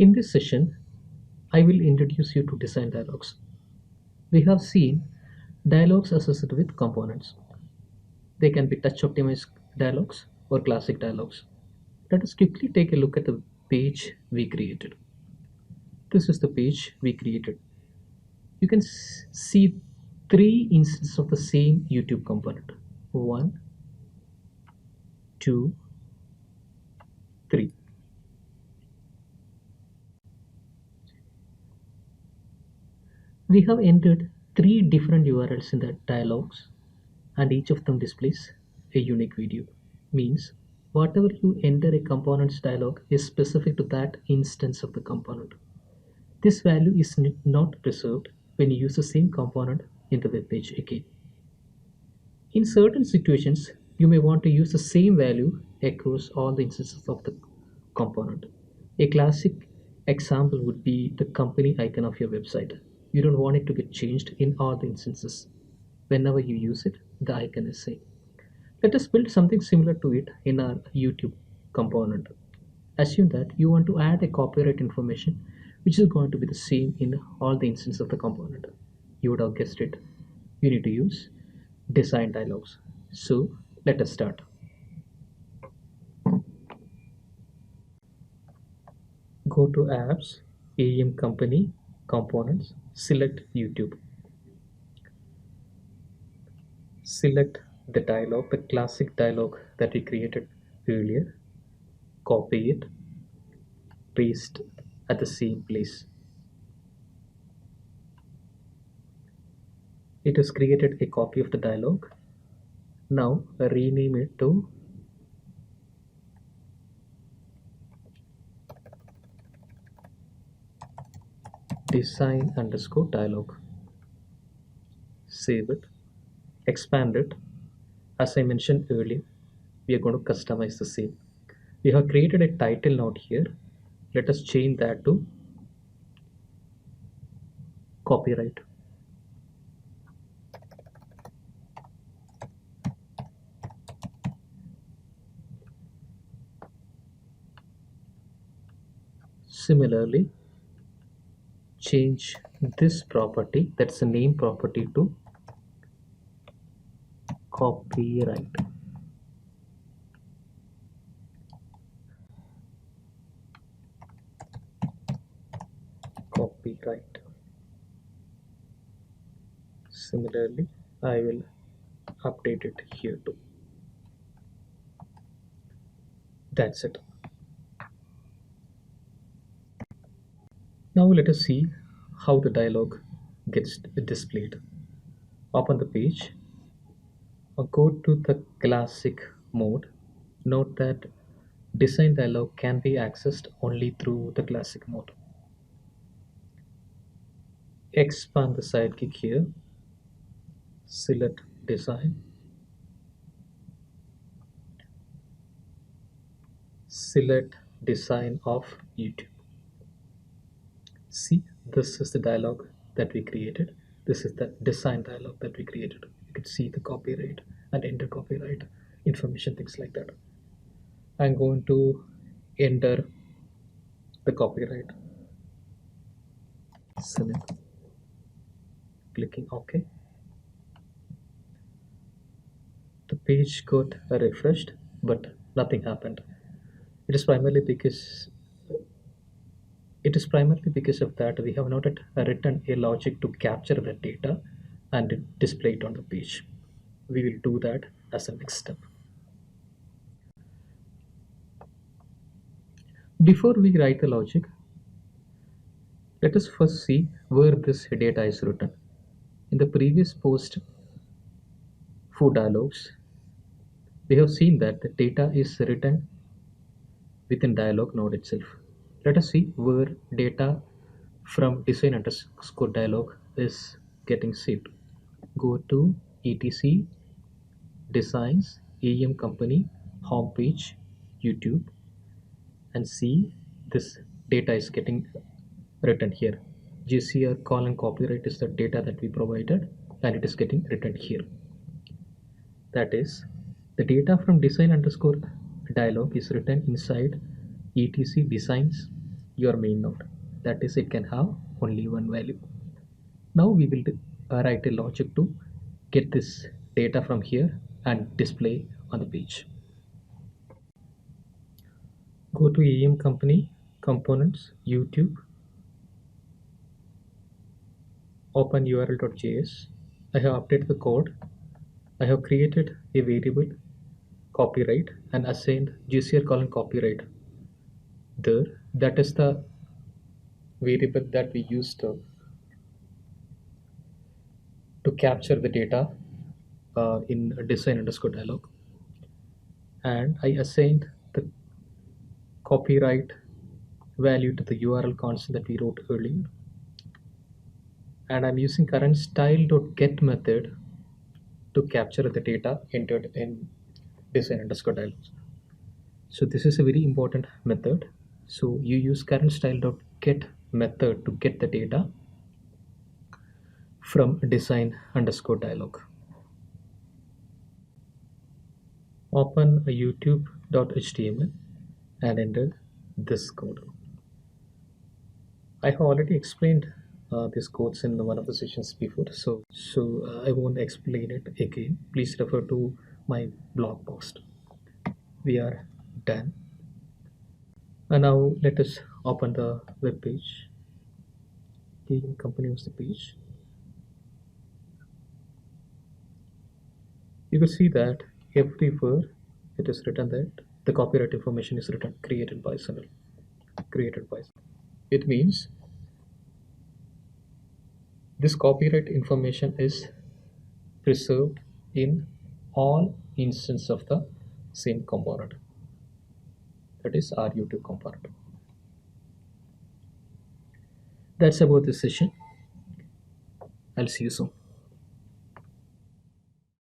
In this session, I will introduce you to design dialogues. We have seen dialogues associated with components. They can be touch optimized dialogues or classic dialogues. Let us quickly take a look at the page we created. This is the page we created. You can see three instances of the same YouTube component. One, two, three. We have entered three different URLs in the dialogues, and each of them displays a unique video. Means whatever you enter a component's dialog is specific to that instance of the component. This value is not preserved when you use the same component in the web page again. In certain situations, you may want to use the same value across all the instances of the component. A classic example would be the company icon of your website. You don't want it to get changed in all the instances. Whenever you use it, the icon is same. Let us build something similar to it in our YouTube component. Assume that you want to add a copyright information which is going to be the same in all the instances of the component. You would have guessed it. You need to use design dialogues. So let us start. Go to apps, AEM company, components, select YouTube. Select the dialog, the classic dialog that we created earlier. Copy it, paste at the same place. It has created a copy of the dialog. Now rename it to design underscore dialog. Save it, expand it. As I mentioned earlier, we are going to customize the same. We have created a title node here. Let us change that to copyright. Similarly, change this property, that's the name property, to copyright. Copyright. Similarly, I will update it here too. That's it. Now let us see how the dialog gets displayed. Open the page or go to the classic mode. Note that design dialog can be accessed only through the classic mode. Expand the sidekick here. Select design. Select design of YouTube. See, this is the dialog that we created. This is the design dialog that we created. You can see the copyright and enter copyright information, things like that. I'm going to enter the copyright. Select, clicking OK. The page got refreshed, but nothing happened. It is primarily because of that we have not yet written a logic to capture the data and display it on the page. We will do that as a next step. Before we write the logic, let us first see where this data is written. In the previous post for dialogues, we have seen that the data is written within dialog node itself. Let us see where data from design underscore dialog is getting saved. Go to etc designs AEM company homepage YouTube and see this data is getting written here. GCR colon copyright is the data that we provided and it is getting written here. That is, the data from design underscore dialog is written inside etc designs your main node. That is, it can have only one value. Now we will write a logic to get this data from here and display on the page. Go to AEM company, components, YouTube, open url.js. I have updated the code. I have created a variable copyright and assigned gcr colon copyright there. That is the variable that we used to capture the data in design underscore dialog. And I assigned the copyright value to the URL constant that we wrote earlier. And I'm using current style.get method to capture the data entered in design underscore dialogs. So this is a very important method. So you use current style.get method to get the data from design underscore dialog. Open a youtube.html and enter this code. I have already explained these codes in one of the sessions before, so I won't explain it again. Please refer to my blog post. We are done. And now let us open the web page. The company was the page. You will see that everywhere it is written that the copyright information is written created by Sunil. Created by. It means this copyright information is preserved in all instances of the same component, that is our YouTube component. That's about this session. I'll see you soon.